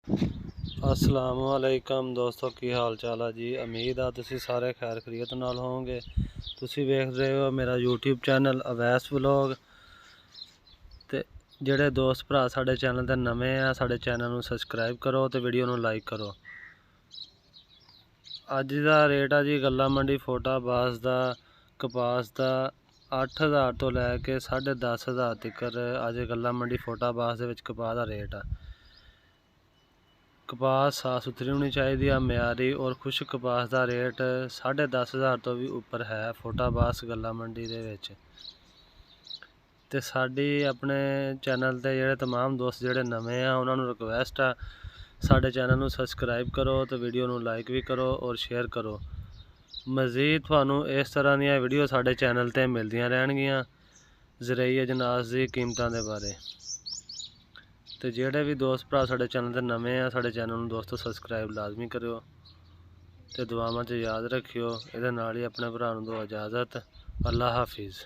अस्सलामुअलैकुम दोस्तों, की हाल चाल है जी। उम्मीद आ तुसी सारे खैर खरीत नाल होंगे। तुसी वेख रहे हो मेरा यूट्यूब चैनल अवैस व्लॉग। ते जेड़े दोस्त भरा साडे चैनल ते नवे आ, साडे चैनल नू सबसक्राइब करो ते वीडियो नू लाइक करो। अज दा रेट आ जी गल्ला मंडी फोटाबाज दा कपास दा 8000 तो लैके 10,500 तक अज गल्ला मंडी फोटाबाज दे विच कपास दा रेट आ। कपास साफ सुथरी होनी चाहिए, म्यारी और खुश्क कपास का रेट 10,500 तो भी उपर है फोटाबाज गल्ला मंडी दे विच। ते साडी अपने चैनल ते जेड़े तमाम दोस्त जेड़े नवे आ उन्होंने रिक्वेस्ट आ, साडे चैनल नू सबसक्राइब करो तो वीडियो नू लाइक भी करो और शेयर करो। मज़ीद तुहानू इस तरह दी वीडियो साडे चैनल ते मिलदियां रहनगियां ज़रई अजनास दी कीमतां दे बारे। तो जेड़े भी दोस्त भरा साडे चैनल ते नवे आ, साडे चैनल नू दोस्तों सबसक्राइब लाजमी करो ते दुआवां च याद रखियो। इहदे नाल ही अपने भरा नू दो इजाज़त। अल्लाह हाफिज़।